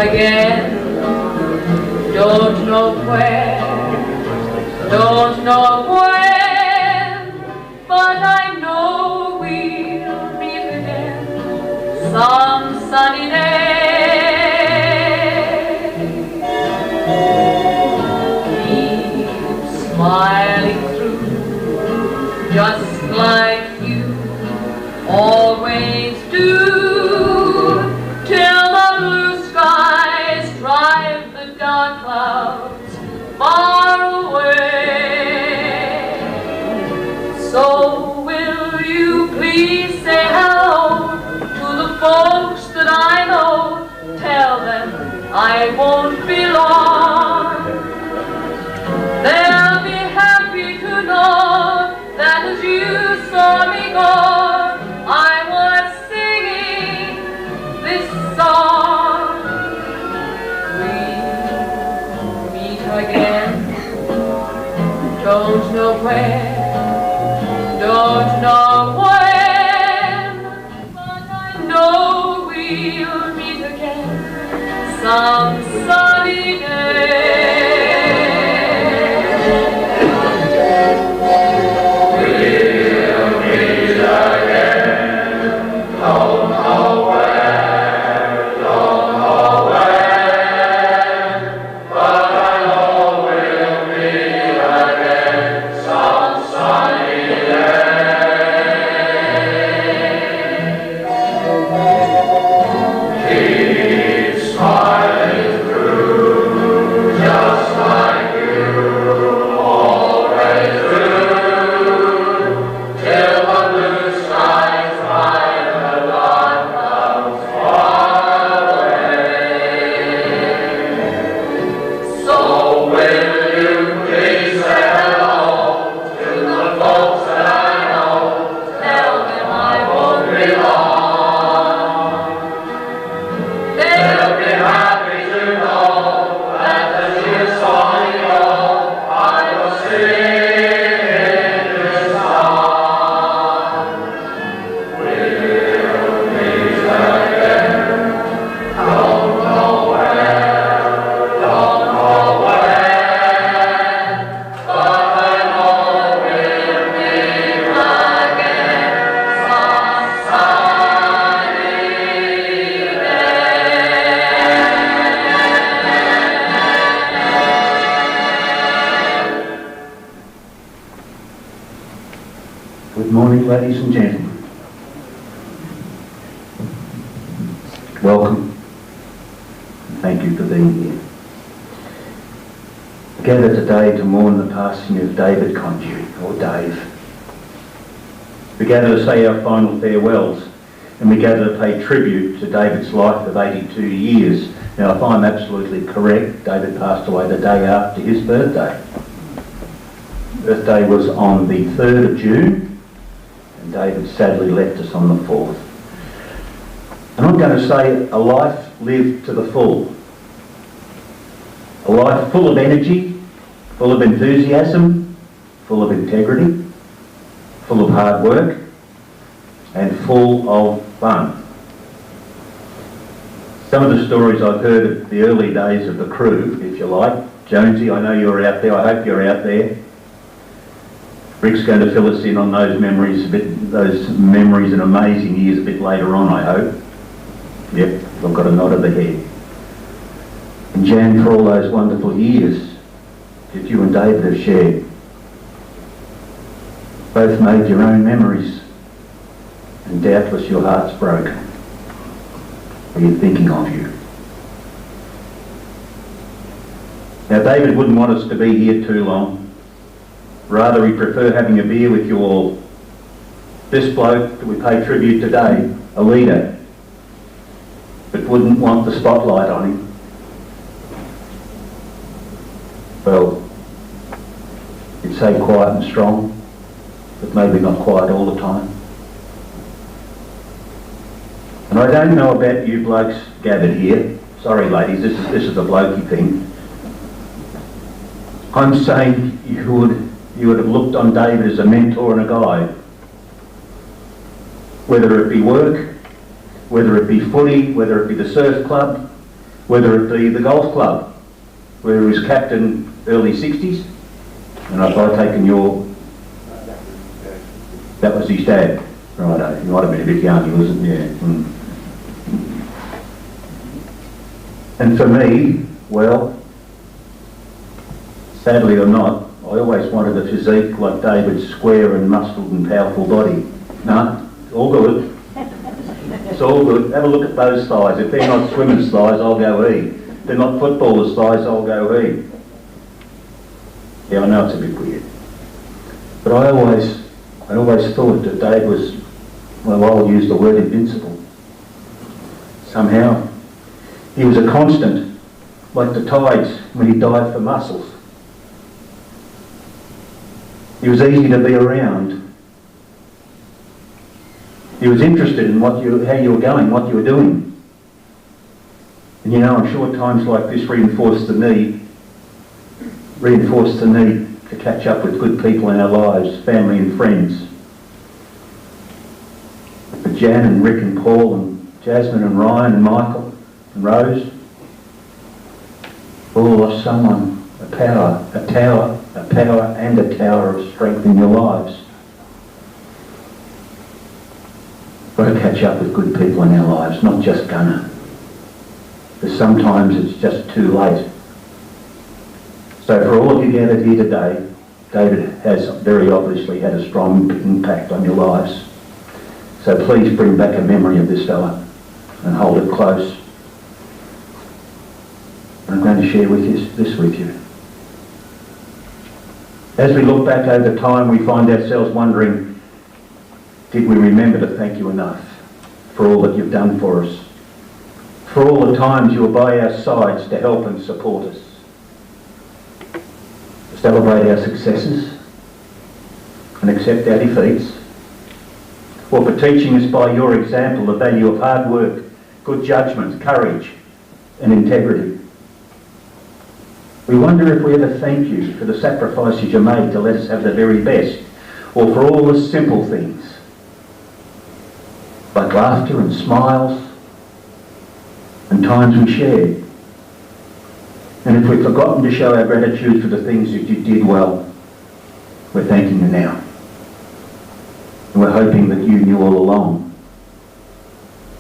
again. Don't know where, don't know when, but I know we'll meet again some sunny day. Keep smiling through, just like you always do, till the blue skies drive the dark clouds far away. So will you please say hello to the folks that I know? Tell them I won't be long. They'll be happy to know that as you saw me go, I was singing this song. We'll meet again, don't know where, don't know when, but I know we'll meet again some sunny day. Good morning, ladies and gentlemen. Welcome. Thank you for being here. We gather today to mourn the passing of David Conduit, or Dave. We gather to say our final farewells, and we gather to pay tribute to David's life of 82 years. Now, if I'm absolutely correct, David passed away the day after his birthday. Birthday was on the 3rd of June, and David sadly left us on the 4th. And I'm going to say a life lived to the full. A life full of energy, full of enthusiasm, full of integrity, full of hard work, and full of fun. Some of the stories I've heard of the early days of the crew, if you like. Jonesy, I know you're out there, I hope you're out there. Rick's going to fill us in on those memories and amazing years a bit later on, I hope. Yep, I've got a nod of the head. And Jan, for all those wonderful years that you and David have shared, both made your own memories, and doubtless your heart's broken. We're thinking of you. Now, David wouldn't want us to be here too long. Rather, he'd prefer having a beer with you all. This bloke that we pay tribute today, a leader, but wouldn't want the spotlight on him. Well, he'd say quiet and strong, but maybe not quiet all the time. And I don't know about you blokes gathered here. Sorry, ladies, this is a blokey thing. I'm saying you would have looked on David as a mentor and a guide. Whether it be work, whether it be footy, whether it be the surf club, whether it be the golf club, where he was captain early 60s, and I've taken your... That was his dad. Righto, he might have been a bit young, he wasn't, yeah. And for me, well, sadly or not, I always wanted a physique like David's square and muscled and powerful body. No, all good. It's all good. Have a look at those thighs. If they're not swimmers' thighs, I'll go he. If they're not footballers' thighs, I'll go he. Yeah, I know it's a bit weird. But I always thought that Dave was, well, I'll use the word invincible. Somehow. He was a constant, like the tides when he dived for mussels. He was easy to be around. He was interested in how you were going, what you were doing. And you know, I'm sure times like this reinforced the need to catch up with good people in our lives, family and friends. But Jan and Rick and Paul and Jasmine and Ryan and Michael and Rose all lost someone, a power and a tower of strength in your lives. Got to catch up with good people in our lives, not just gonna. Because sometimes it's just too late. So for all of you gathered here today, David has very obviously had a strong impact on your lives. So please bring back a memory of this fella and hold it close. I'm going to share this with you. As we look back over time, we find ourselves wondering, did we remember to thank you enough for all that you've done for us? For all the times you were by our sides to help and support us? To celebrate our successes and accept our defeats? Or for teaching us by your example the value of hard work, good judgment, courage and integrity? We wonder if we ever thank you for the sacrifices you made to let us have the very best, or for all the simple things, like laughter and smiles and times we shared. And if we've forgotten to show our gratitude for the things that you did well, we're thanking you now. And we're hoping that you knew all along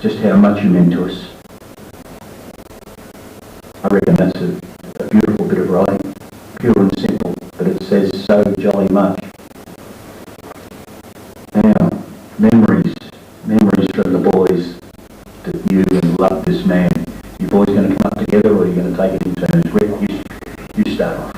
just how much you meant to us. I reckon that's a beautiful bit of writing, pure and simple, but it says so jolly much. Now, memories from the boys that knew and loved this man. You boys going to come up together, or are you going to take it in turns? Rick, you start off.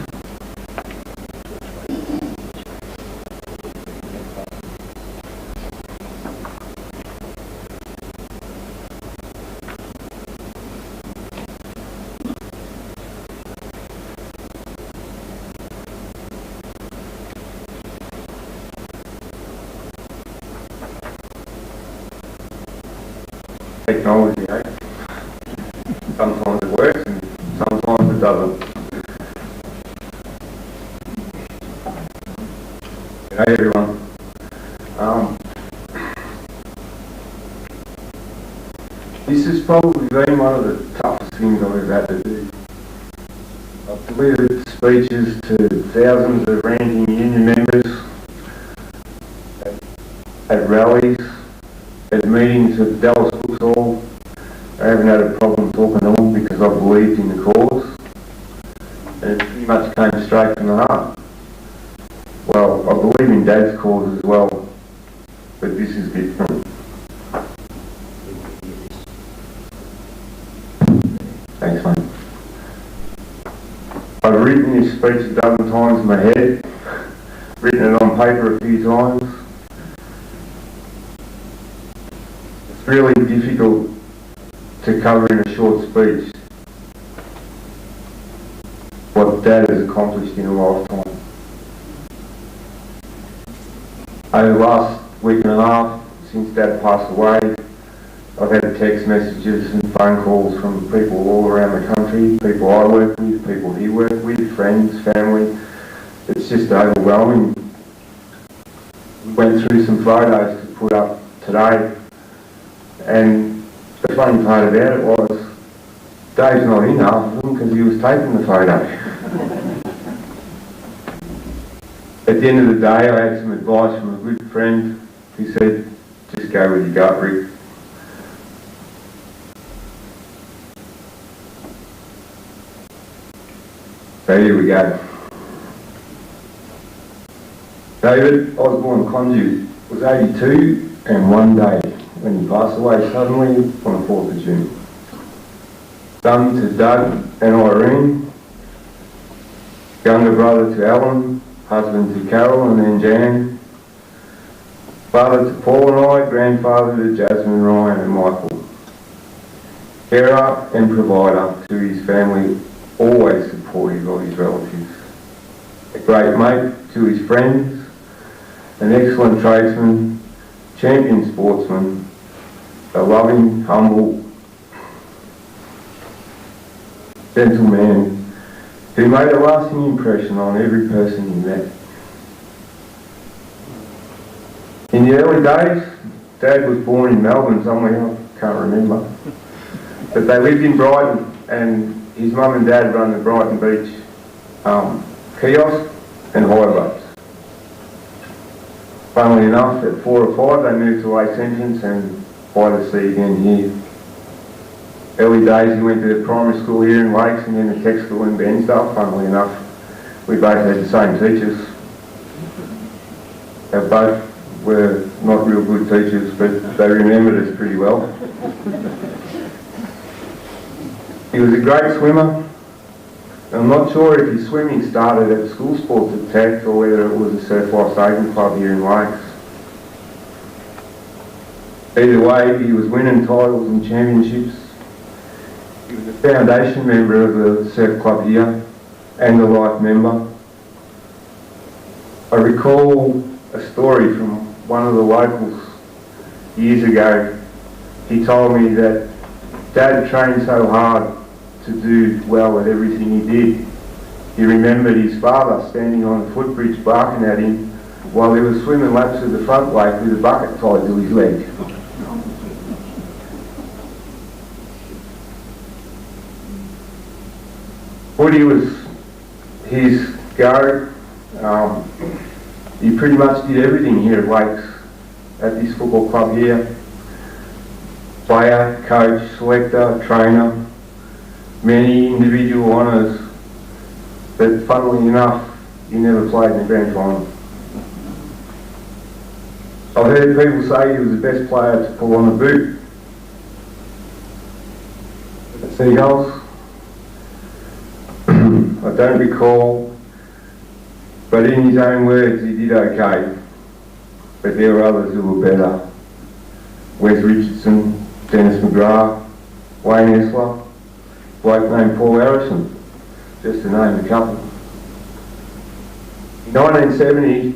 Technology, eh? Sometimes it works and sometimes it doesn't. Hey everyone. This has probably been one of the toughest things I've ever had to do. I've delivered speeches to thousands of ranting union members, at rallies, at meetings at Dallas Books Hall. I haven't had a problem talking to them because I believed in the cause, and it pretty much came straight from the heart. Well, I believe in Dad's cause as well, but this is different. Thanks, mate. I've written this speech a dozen times in my head, written it on paper a few times. It's really difficult to cover in a short speech what Dad has accomplished in a lifetime. Over the last week and a half, since Dad passed away, I've had text messages and phone calls from people all around the country, people I work with, people he worked with, friends, family. It's just overwhelming. We went through some photos to put up today, and the funny part about it was Dave's not in half of them because he was taking the photo. At the end of the day, I had some advice from a good friend who said, just go with your gut, Rick. So here we go. David Osborne Conduit was 82 and one day when he passed away suddenly on the 4th of June. Son to Doug and Irene, younger brother to Alan, husband to Carol and then Jan, father to Paul and I, grandfather to Jasmine, Ryan and Michael, carer and provider to his family, always supportive of his relatives, a great mate to his friends, an excellent tradesman, champion sportsman, a loving, humble gentleman who made a lasting impression on every person he met. In the early days, Dad was born in Melbourne somewhere, I can't remember, but they lived in Brighton and his mum and dad run the Brighton Beach kiosk and hire boats. Funnily enough, at 4 or 5 they moved to Lakes Entrance and by the sea again here. Early days he went to the primary school here in Lakes and then the tech school in Bairnsdale. Funnily enough, we both had the same teachers. They both were not real good teachers, but they remembered us pretty well. He was a great swimmer. I'm not sure if his swimming started at the school sports at Tech or whether it was a surf life saving club here in Lakes. Either way, he was winning titles and championships. He was a foundation member of the surf club here and a life member. I recall a story from one of the locals years ago. He told me that Dad trained so hard to do well at everything he did. He remembered his father standing on the footbridge barking at him while he was swimming laps of the front lake with a bucket tied to his leg. Footy was his go. He pretty much did everything here at Lakes, at this football club here. Player, coach, selector, trainer, many individual honours, but funnily enough, he never played in the grand final. I've heard people say he was the best player to pull on a boot. At Seagulls, I don't recall, but in his own words he did okay, but there were others who were better. Wes Richardson, Dennis McGrath, Wayne Esler, bloke named Paul Harrison, just to name a couple. In 1970,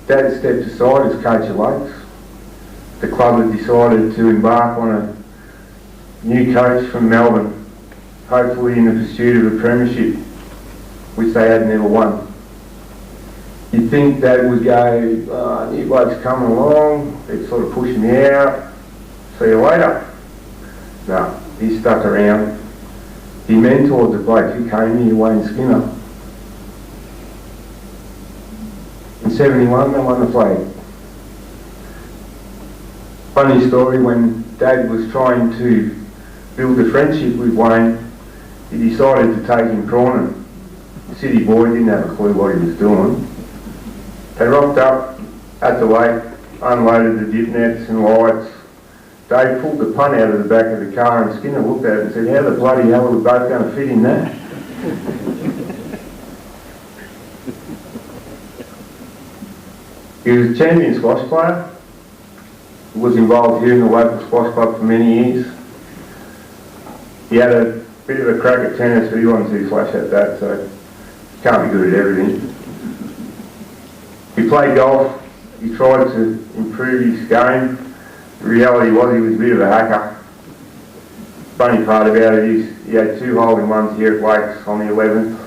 Dad stepped aside as coach of Lakes. The club had decided to embark on a new coach from Melbourne, hopefully in the pursuit of a premiership, which they had never won. You'd think Dad would go, new bloke's coming along, they'd sort of push me out, see you later. No, he stuck around. He mentored the bloke who came here, Wayne Skinner. In 71 they won the flag. Funny story, when Dad was trying to build a friendship with Wayne, he decided to take him prawning. The city boy didn't have a clue what he was doing. They rocked up at the lake, unloaded the dip nets and lights. Dave pulled the punt out of the back of the car and Skinner looked at it and said, how the bloody hell are we both going to fit in that? He was a champion squash player. He was involved here in the local squash club for many years. He had a bit of a crack at tennis, but he wasn't too flash at that, so he can't be good at everything. He played golf. He tried to improve his game. The reality was he was a bit of a hacker. Funny part about it is he had 2 hole-in-ones here at Lakes on the 11th,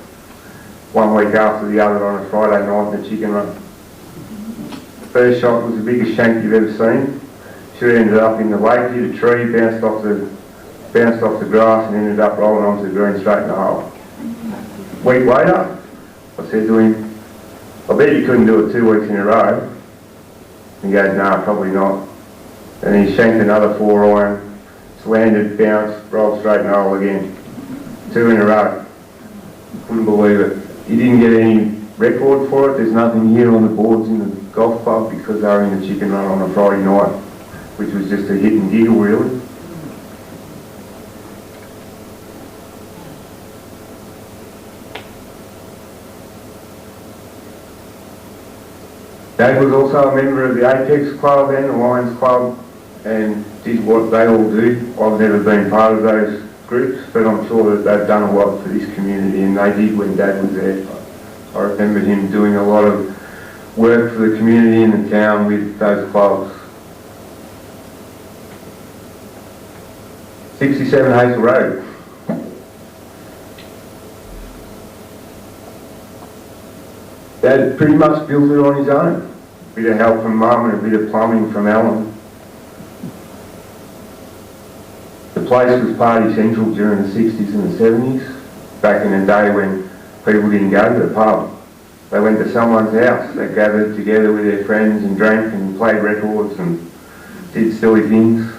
1 week after the other on a Friday night in the chicken run. The first shot was the biggest shank you've ever seen. Should have ended up in the lake, hit a tree, bounced off the bounced off the grass and ended up rolling onto the green straight in the hole. A week later, I said to him, I bet you couldn't do it 2 weeks in a row. He goes, no, probably not. And he shanked another 4-iron, landed, bounced, rolled straight in the hole again. 2 in a row. Couldn't believe it. He didn't get any record for it. There's nothing here on the boards in the golf club because they were in the chicken run on a Friday night, which was just a hit and giggle really. Dad was also a member of the Apex Club and the Lions Club and did what they all do. I've never been part of those groups, but I'm sure that they've done a lot for this community, and they did when Dad was there. I remember him doing a lot of work for the community and the town with those clubs. 67 Hazel Road. Dad pretty much built it on his own. A bit of help from Mum and a bit of plumbing from Alan. The place was party central during the 60s and the 70s, back in the day when people didn't go to the pub. They went to someone's house. They gathered together with their friends and drank and played records and did silly things.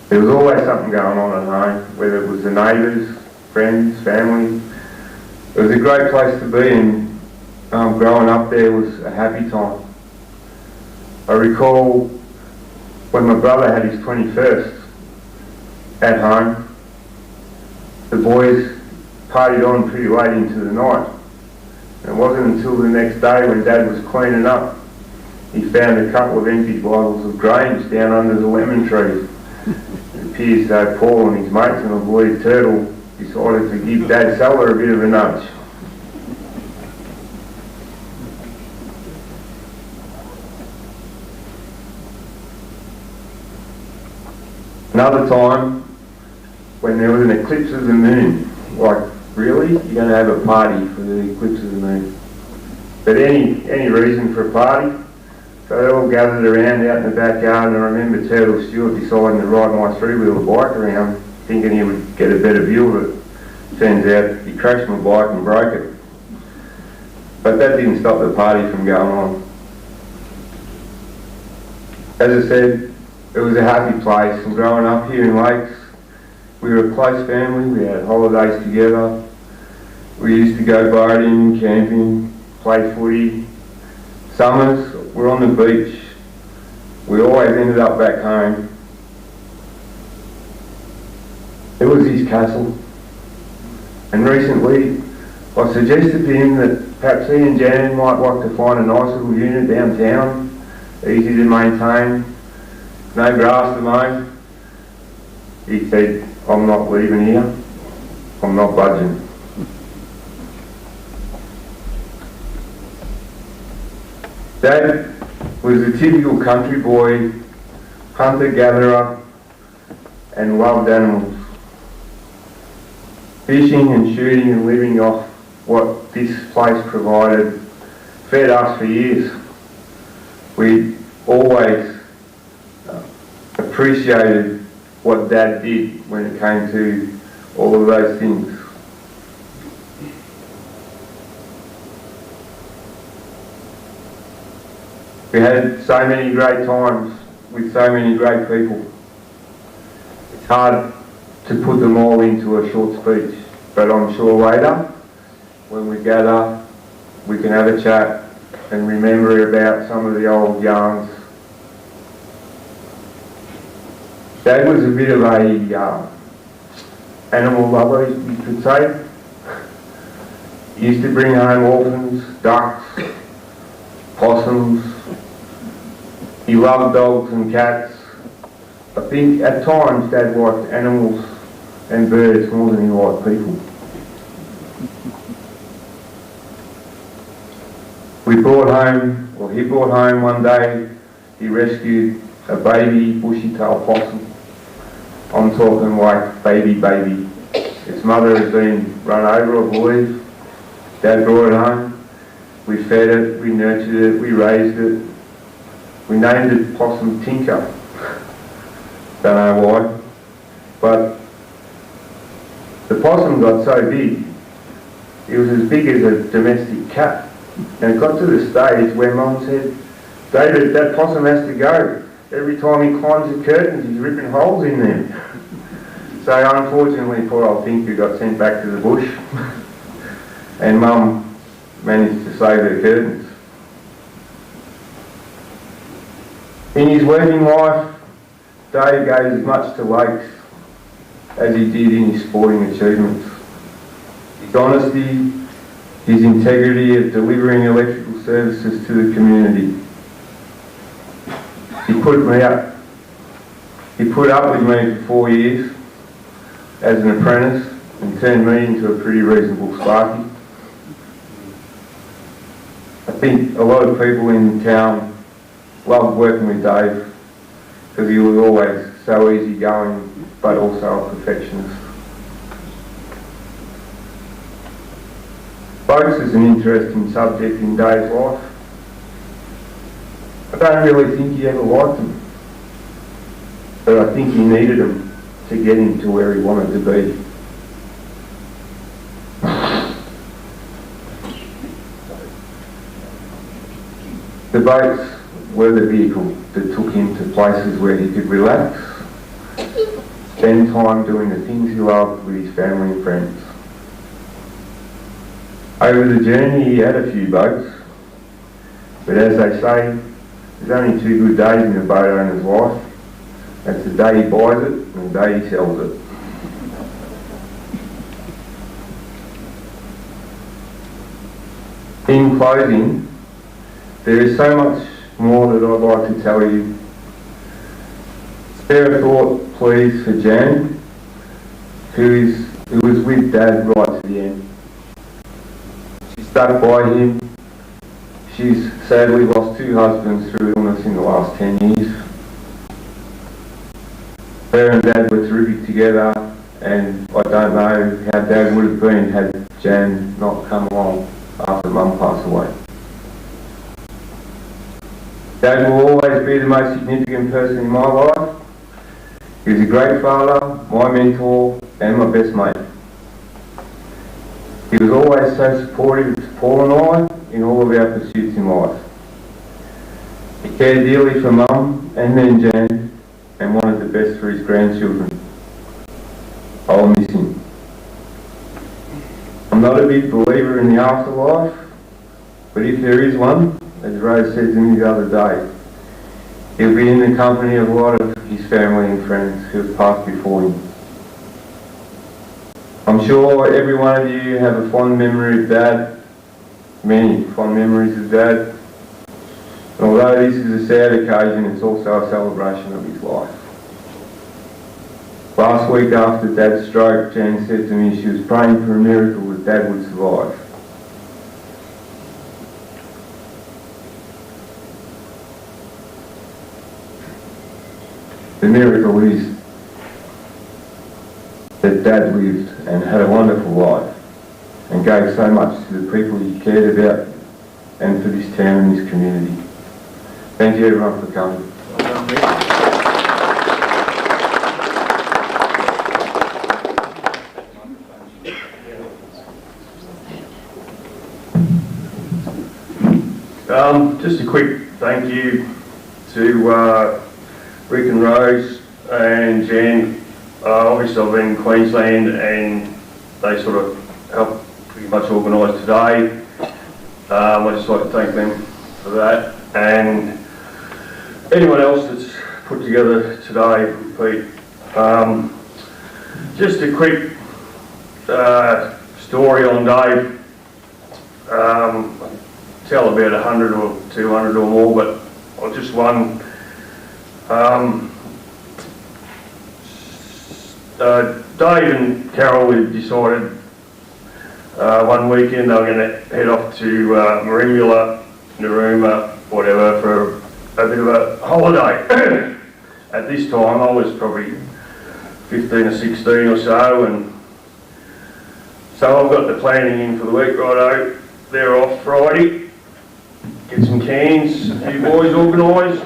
There was always something going on at home, whether it was the neighbours, friends, family. It was a great place to be, and growing up there was a happy time. I recall when my brother had his 21st at home, the boys partied on pretty late into the night. And it wasn't until the next day when Dad was cleaning up, he found a couple of empty bottles of Grange down under the lemon trees. It appears that Paul and his mates and a boy Turtle decided to give Dad Seller a bit of a nudge. Another time, when there was an eclipse of the moon, like, really? You're going to have a party for the eclipse of the moon? But any reason for a party? So they all gathered around out in the backyard, and I remember Turtle Stewart deciding to ride my 3-wheel bike around, thinking he would get a better view of it. Turns out he crashed my bike and broke it. But that didn't stop the party from going on. As I said, it was a happy place, and growing up here in Lakes, we were a close family. We had holidays together. We used to go boating, camping, play footy. Summers, we're on the beach. We always ended up back home. It was his castle. And recently, I suggested to him that perhaps he and Jan might like to find a nice little unit downtown, easy to maintain, no grass to mow. He said, I'm not leaving here. I'm not budging. Dad was a typical country boy, hunter-gatherer, and loved animals. Fishing and shooting and living off what this place provided fed us for years. We always appreciated what Dad did when it came to all of those things. We had so many great times with so many great people. It's hard to put them all into a short speech, but I'm sure later, when we gather, we can have a chat and remember about some of the old yarns. Dad was a bit of a animal lover, you could say. He used to bring home orphans, ducks, possums. He loved dogs and cats. I think at times Dad liked animals and birds more than he liked people. He brought home one day, he rescued a baby bushy-tailed possum. I'm talking like baby. Its mother has been run over, I believe. Dad brought it home. We fed it, we nurtured it, we raised it. We named it Possum Tinker. Don't know why. But the possum got so big, it was as big as a domestic cat. And it got to the stage where Mum said, David, that possum has to go. Every time he climbs the curtains, he's ripping holes in them. So unfortunately, poor old Pinker got sent back to the bush. And Mum managed to save her curtains. In his working life, Dave gave as much to lakes as he did in his sporting achievements. His honesty, his integrity of delivering electrical services to the community. He put up with me for 4 years as an apprentice and turned me into a pretty reasonable Sparky. I think a lot of people in town loved working with Dave because he was always so easygoing but also a perfectionist. Boats is an interesting subject in Dave's life. I don't really think he ever liked them, but I think he needed them to get him to where he wanted to be. The boats were the vehicle that took him to places where he could relax, spend time doing the things he loved with his family and friends. Over the journey he had a few boats, but as they say, there's only 2 good days in a boat owner's life. That's the day he buys it and the day he sells it. In closing, there is so much more that I'd like to tell you. Spare a thought, please, for Jan, who was with Dad right to the end. She stuck by him. She's sadly lost 2 husbands through illness in the last 10 years. Her and Dad were terrific together, and I don't know how Dad would have been had Jan not come along after Mum passed away. Dad will always be the most significant person in my life. He was a great father, my mentor, and my best mate. He was always so supportive to Paul and I in all of our pursuits in life. He cared dearly for Mum and then Jan, and wanted the best for his grandchildren. I'll miss him. I'm not a big believer in the afterlife, but if there is one, as Rose said to me the other day, he'll be in the company of a lot of his family and friends who have passed before him. I'm sure every one of you have a fond memory of Dad, many fond memories of Dad. And although this is a sad occasion, it's also a celebration of his life. Last week after Dad's stroke, Jan said to me she was praying for a miracle that Dad would survive. The miracle is that Dad lived and had a wonderful life and gave so much to the people he cared about and for this town and this community. Thank you everyone for coming. Just a quick thank you to Rick and Rose and Jan. Obviously I've been in Queensland and they sort of helped pretty much organise today. I'd just like to thank them for that, and anyone else that's put together today, Pete. Just a quick story on Dave. Tell about 100 or 200 or more, but just one. Dave and Carol had decided one weekend they were going to head off to Marimula, Narooma, whatever, for a bit of a holiday. At this time I was probably 15 or 16 or so, and so I've got the planning in for the week. Righto, they're off Friday. Get some cans, a few boys organised.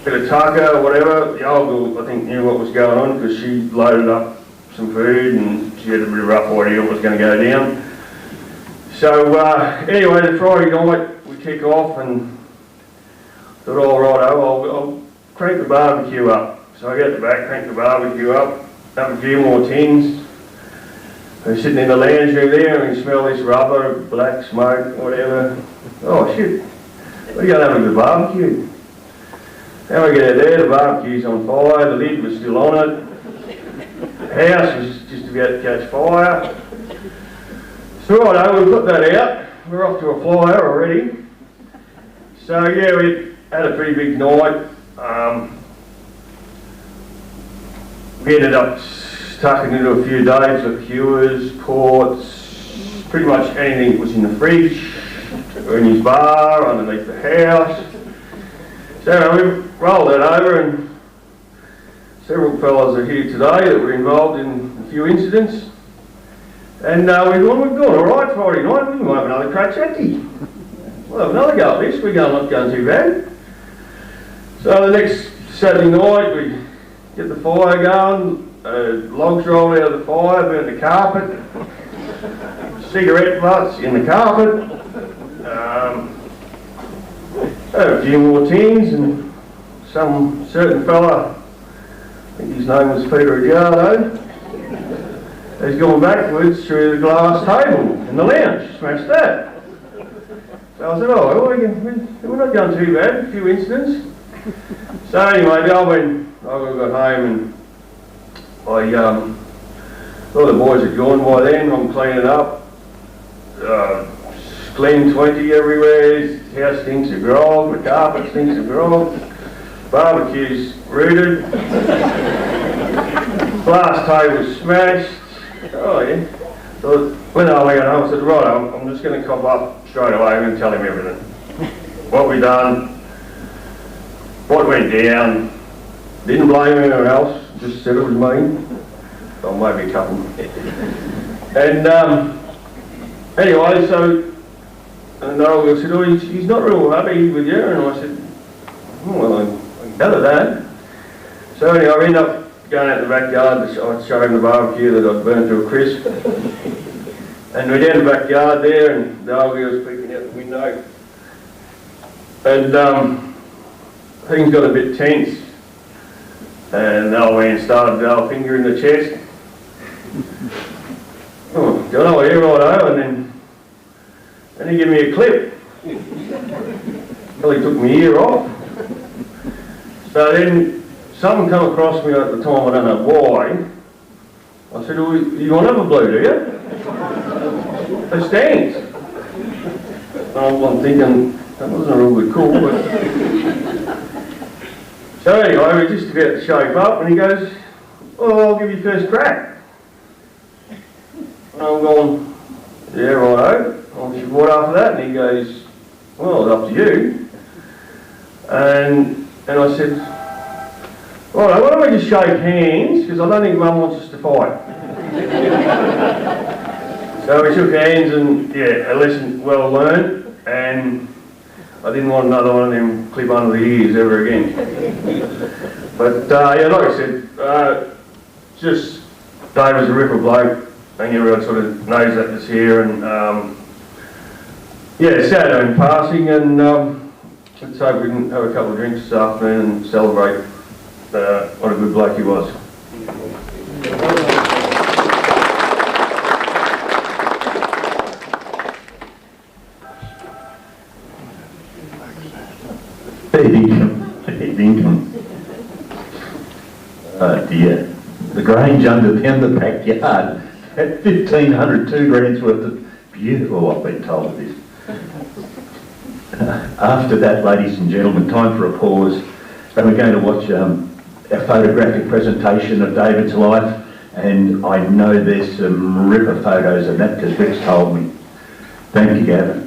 bit of tucker, whatever. The old girl, I think, knew what was going on because she loaded up some food and she had a bit of rough idea what was going to go down. So anyway, the Friday night we kick off and thought, all right, I'll crank the barbecue up. So I get the back, crank the barbecue up, have a few more tins. We're sitting in the lounge room there and we smell this rubber, black smoke, whatever. Oh shit, we're going to have a good barbecue. How we get out there, the barbecue's on fire, the lid was still on it. The house was just about to catch fire. So righto, we put that out. We're off to a flyer already. So yeah, we had a pretty big night. We ended up tucking into a few days of liqueurs, ports, pretty much anything that was in the fridge, or in his bar, underneath the house. So we rolled that over, and several fellows are here today that were involved in a few incidents. And we've gone all right Friday night, we might have another crack Saturday. We'll have another go at this, we're not going too bad. So the next Saturday night we get the fire going, logs roll out of the fire, burn the carpet, cigarette butts in the carpet, had a few more tins, and some certain fella, I think his name was Peter Adriano, has gone backwards through the glass table in the lounge, smashed that. So I said, oh, well, we're not going too bad, a few incidents. So anyway, I got home and I thought the boys had gone by then. I'm cleaning up, clean 20 everywhere, house stinks of grog, the carpet stinks of grog, barbecue's rooted, glass table's smashed. Oh yeah. So when I went home, I said, right, I'm just going to cop up straight away and tell him everything. What we done, what went down, didn't blame anyone else, just said it was me. Or maybe a couple. And anyway, so and they said, oh, he's not real happy with you. And I said, oh, well, I can gather that. So anyway, I ended up going out the backyard to show him the barbecue that I'd burnt to a crisp. And we're down the backyard there, and the old girl was peeking out the window. And things got a bit tense. And the old man started the old finger in the chest. Oh, got over here righto, and then he gave me a clip. Well, he took my ear off. So then someone come across me at the time, I don't know why. I said, well, you want to have a blue, do you? It stands. I'm thinking, that wasn't a real good call, but... So anyway, we're just about to shape up, and he goes, well, I'll give you first crack. And I'm going, yeah, righto. I should what after that? And he goes, well, it's up to you. And I said, right, why don't we just shake hands, because I don't think Mum wants us to fight. So we shook hands, and yeah, a lesson well learned, and I didn't want another one of them clip under the ears ever again. But yeah, like I said, just Dave was a ripper bloke. I think everyone sort of knows that this here, and yeah, sad in passing, and let's hope we can have a couple of drinks this afternoon and celebrate what a good bloke he was. Income. Oh dear. The Grange under the backyard at 1,500, 2 grand's worth of beautiful, I've been told of this. After that, ladies and gentlemen, time for a pause, and we're going to watch a photographic presentation of David's life, and I know there's some ripper photos of that because Rick's told me. Thank you, Gavin.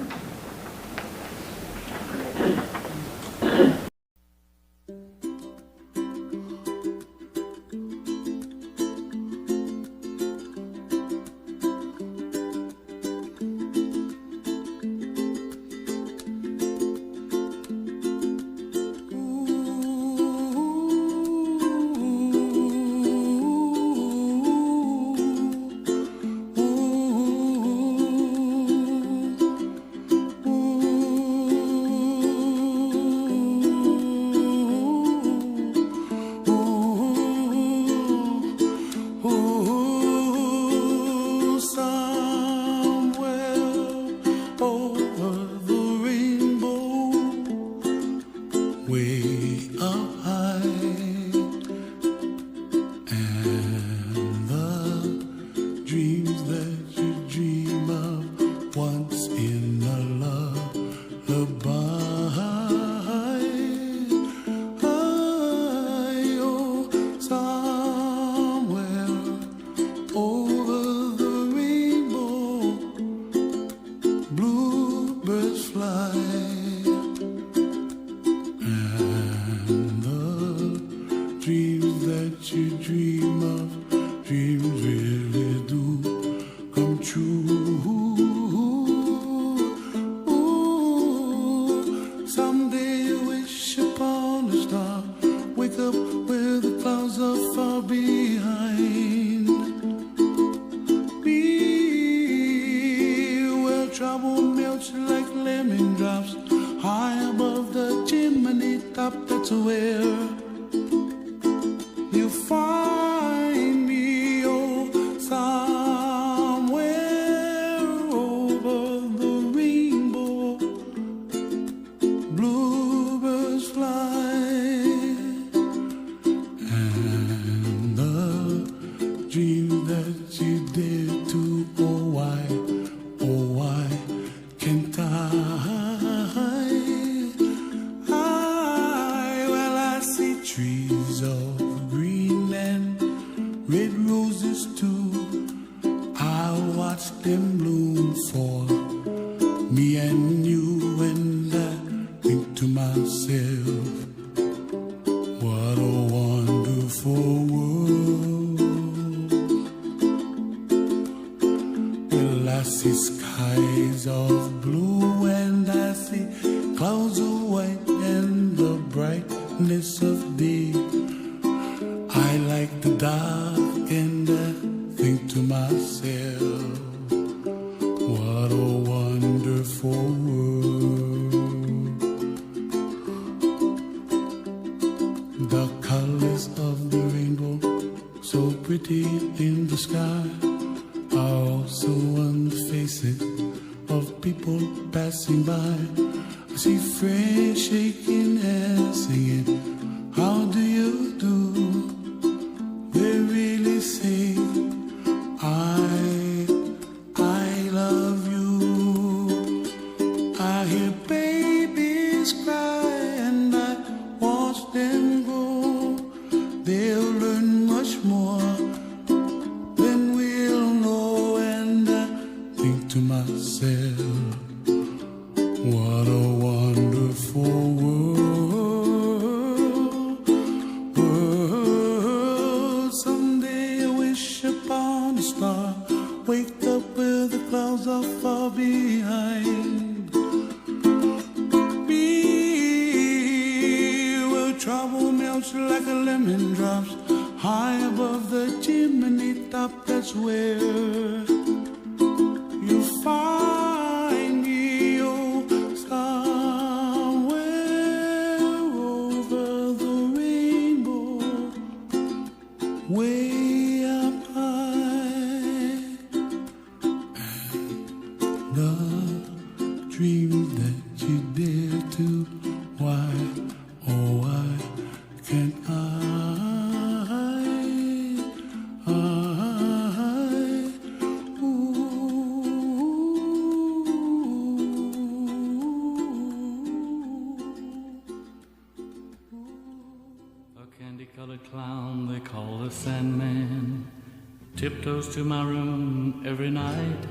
Tiptoes to my room every night,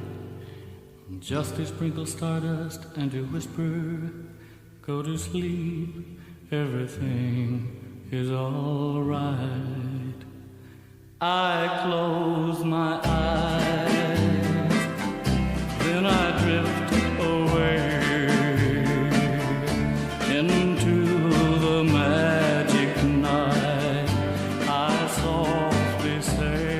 just to sprinkle stardust and to whisper, go to sleep, everything is all right. I close my eyes, then I drift away into the magic night. I softly say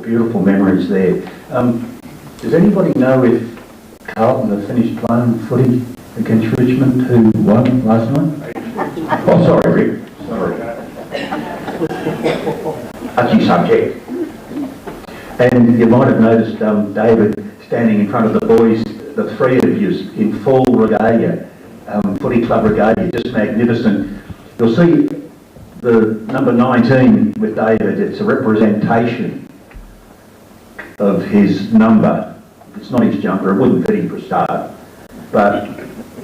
beautiful memories there. Does anybody know if Carlton have finished playing footy against Richmond, who won last night? Oh, sorry, Rick. Sorry. Touchy subject. And you might have noticed David standing in front of the boys, the three of you, in full regalia, footy club regalia, just magnificent. You'll see the number 19 with David. It's a representation of his number. It's not his jumper, it wouldn't fit him for a start, but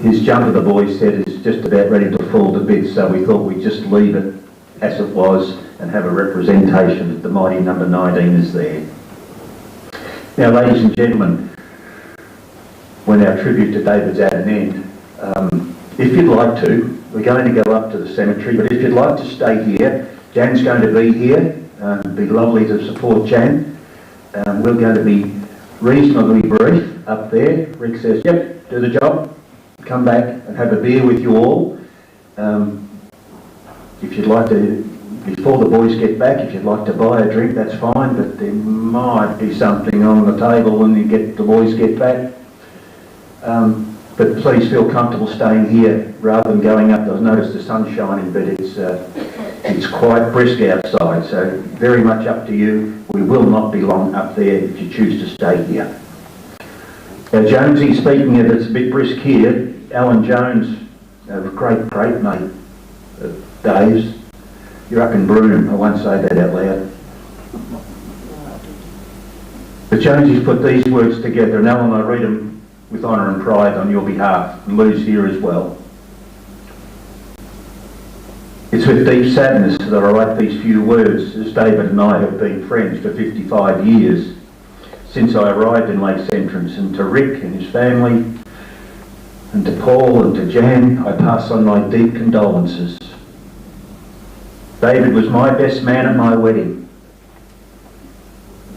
his jumper, the boys said, is just about ready to fall to bits, so we thought we'd just leave it as it was and have a representation that the mighty number 19 is there. Now, ladies and gentlemen, when our tribute to David's at an end, if you'd like to, we're going to go up to the cemetery, but if you'd like to stay here, Jan's going to be here. It'd be lovely to support Jan. We're going to be reasonably brief up there. Rick says, yep, do the job, come back and have a beer with you all. If you'd like to, before the boys get back, if you'd like to buy a drink, that's fine, but there might be something on the table when the boys get back. But please feel comfortable staying here rather than going up. I've noticed the sun's shining, but it's quite brisk outside, so very much up to you. We will not be long up there if you choose to stay here. Now, Jonesy, speaking of it's a bit brisk here, Alan Jones, a great mate of Dave's. You're up in Broome, I won't say that out loud. But Jonesy's put these words together, and Alan, I read them with honour and pride on your behalf, and Lou's here as well. It's with deep sadness that I write these few words, as David and I have been friends for 55 years since I arrived in Lakes Entrance, and to Rick and his family, and to Paul and to Jan, I pass on my deep condolences. David was my best man at my wedding.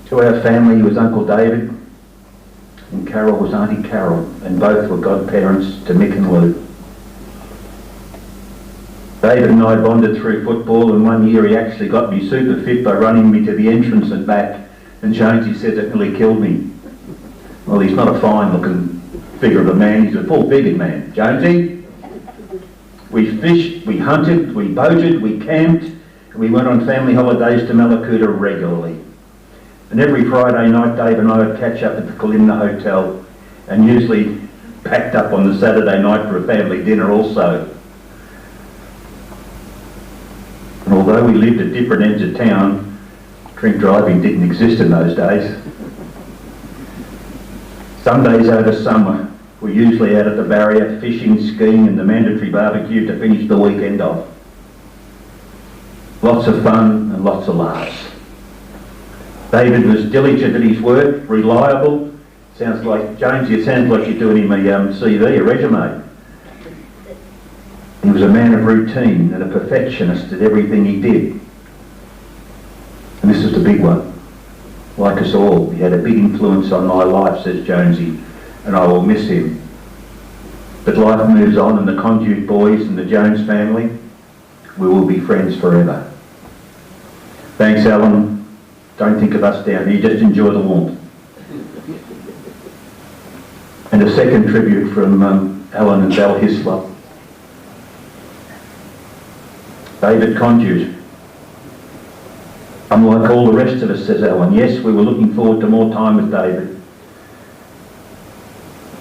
To our family, he was Uncle David, and Carol was Auntie Carol, and both were godparents to Mick and Lou. David and I bonded through football, and one year he actually got me super fit by running me to the entrance and back, and Jonesy said it nearly killed me. Well, he's not a fine-looking figure of a man, he's a full-figured man. Jonesy? We fished, we hunted, we boated, we camped, and we went on family holidays to Malakuta regularly. And every Friday night, Dave and I would catch up at the Kalimna Hotel, and usually packed up on the Saturday night for a family dinner also. And although we lived at different ends of town, drink driving didn't exist in those days. Some days over summer, we're usually out at the barrier, fishing, skiing, and the mandatory barbecue to finish the weekend off. Lots of fun and lots of laughs. David was diligent at his work, reliable. Sounds like, Jonesy, it sounds like you're doing him a CV, a resume. He was a man of routine and a perfectionist at everything he did. And this is the big one. Like us all, he had a big influence on my life, says Jonesy, and I will miss him. But life moves on, and the Conduit boys and the Jones family, we will be friends forever. Thanks, Alan. Don't think of us down here, just enjoy the warmth. And a second tribute from Alan and Val Hislop. David Conduit. Unlike all the rest of us, says Alan, yes, we were looking forward to more time with David.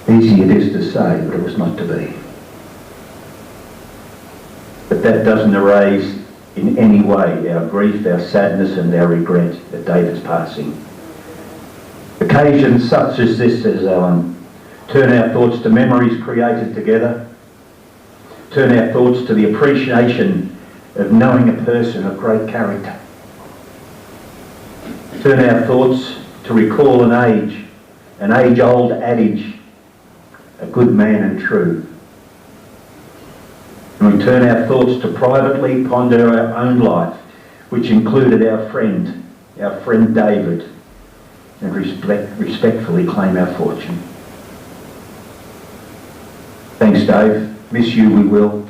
Easy it is to say, but it was not to be. But that doesn't erase in any way our grief, our sadness and our regret at David's passing. Occasions such as this, says Alan, turn our thoughts to memories created together, turn our thoughts to the appreciation of knowing a person of great character, turn our thoughts to recall an age-old adage, a good man and true. And we turn our thoughts to privately ponder our own life, which included our friend David, and respectfully claim our fortune. Thanks, Dave. Miss you we will.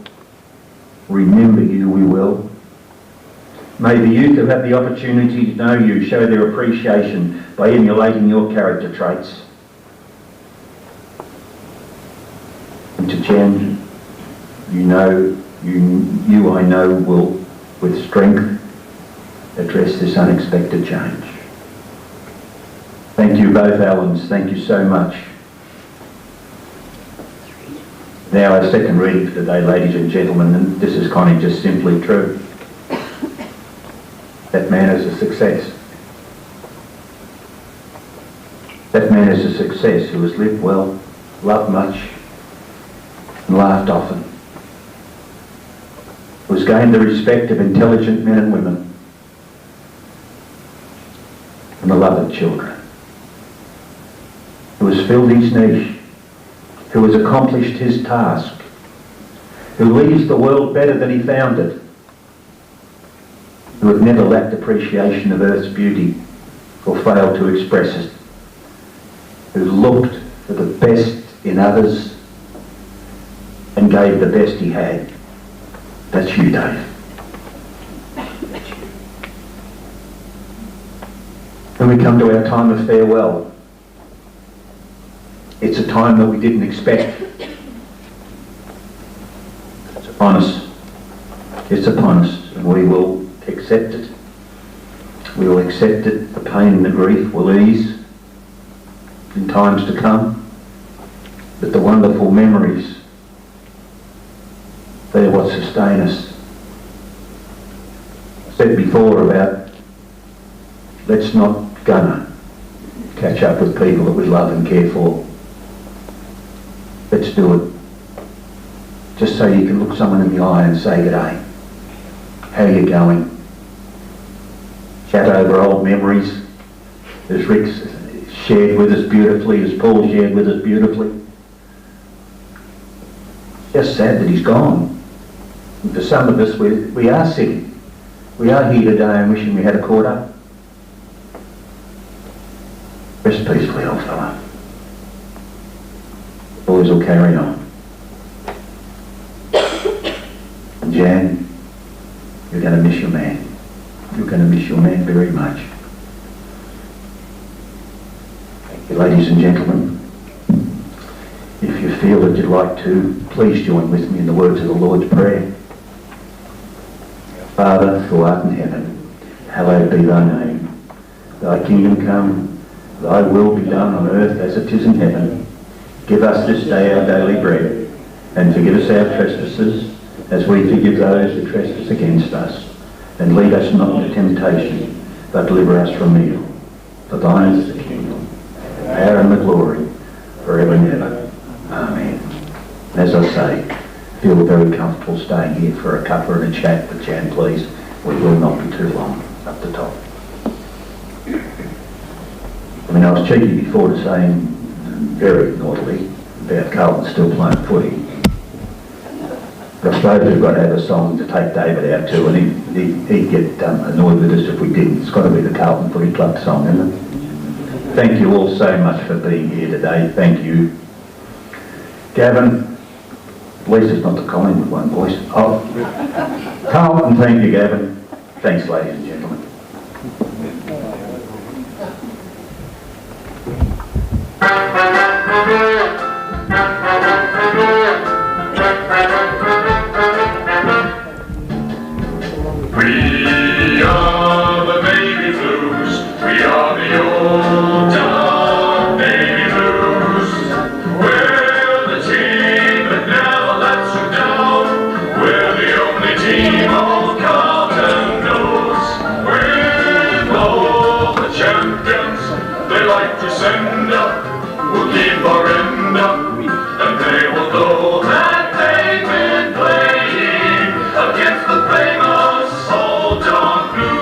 Remember you we will. May the youth who have the opportunity to know you show their appreciation by emulating your character traits. And to Jen, you I know will, with strength, address this unexpected change. Thank you both, Allens. Thank you so much. Now our second reading for today, ladies and gentlemen, and this is kind of just simply true. That man is a success. That man is a success who has lived well, loved much, and laughed often. Who has gained the respect of intelligent men and women, and beloved children. Who has filled his niche, who has accomplished his task, who leaves the world better than he found it, who have never lacked appreciation of earth's beauty or failed to express it, who looked for the best in others and gave the best he had. That's you, Dave. When we come to our time of farewell, it's a time that we didn't expect. It's upon us. It's upon us, and we will accept it. We will accept it. The pain and the grief will ease in times to come. But the wonderful memories, they are what sustain us. I said before about let's not gonna catch up with people that we love and care for. Let's do it. Just so you can look someone in the eye and say, "G'day, how you going?" Chat over old memories, as Rick's shared with us beautifully, as Paul shared with us beautifully. Just sad that he's gone. And for some of us, we are sitting. We are here today and wishing we had a caught up. Rest peacefully, old fella. Boys will carry on. And Jan, you're going to miss your man. You're going to miss your man very much. Thank you, ladies and gentlemen. If you feel that you'd like to, please join with me in the words of the Lord's Prayer. Father, who art in heaven, hallowed be thy name. Thy kingdom come, thy will be done on earth as it is in heaven. Give us this day our daily bread, and forgive us our trespasses, as we forgive those who trespass against us. And lead us not into temptation, but deliver us from evil. For thine is the kingdom, the power and the glory, forever and ever. Amen. As I say, feel very comfortable staying here for a cuppa and a chat, but Jan, please, we will not be too long up the top. I mean, I was cheeky before to saying very naughtily about Carlton still playing footy. But I suppose we've got to have a song to take David out to, and he'd get annoyed with us if we didn't. It's got to be the Carlton Footy Club song, isn't it? Thank you all so much for being here today. Thank you. Gavin, at least it's not the Collingwood one, boys. Oh, Carlton, thank you, Gavin. Thanks, ladies and gentlemen. We are the baby blues. We are the old dog baby blues. We're the team that never lets you down. We're the only team old Carlton knows. We're all the champions they like to send up. We'll keep our end up, and they will know that they've been playing against the famous old dog blues.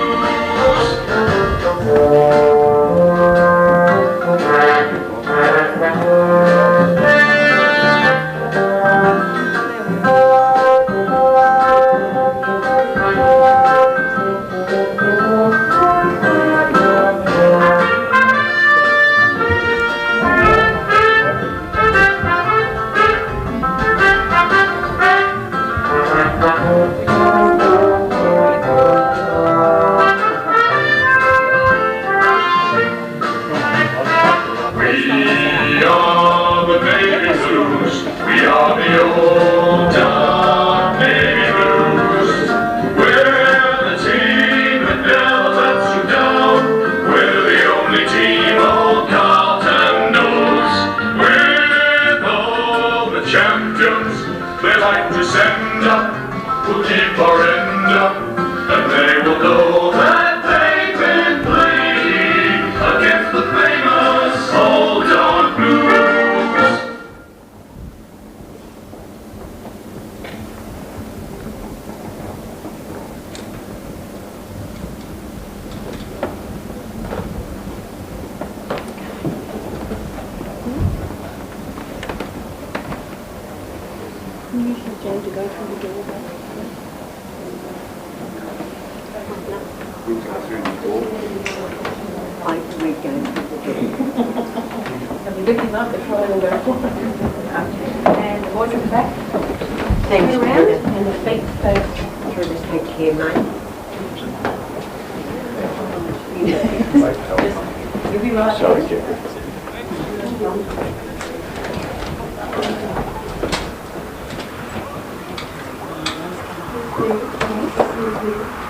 are the baby blues. We are the old time baby blues. We're the team that never lets you down. We're the only team old Carlton knows. With all the champions they like to send up, we'll keep our end up, and they will know that they've been playing against the famous Old Dog Blues. Usually Jane to go through the door. I we go through the door. Have you looked him up? It's all over. And the boys at the back. Thanks, Turn around Peter. and the feet face. Through this big here, mate. Just, you'll be right. Sorry, there. Jeffrey.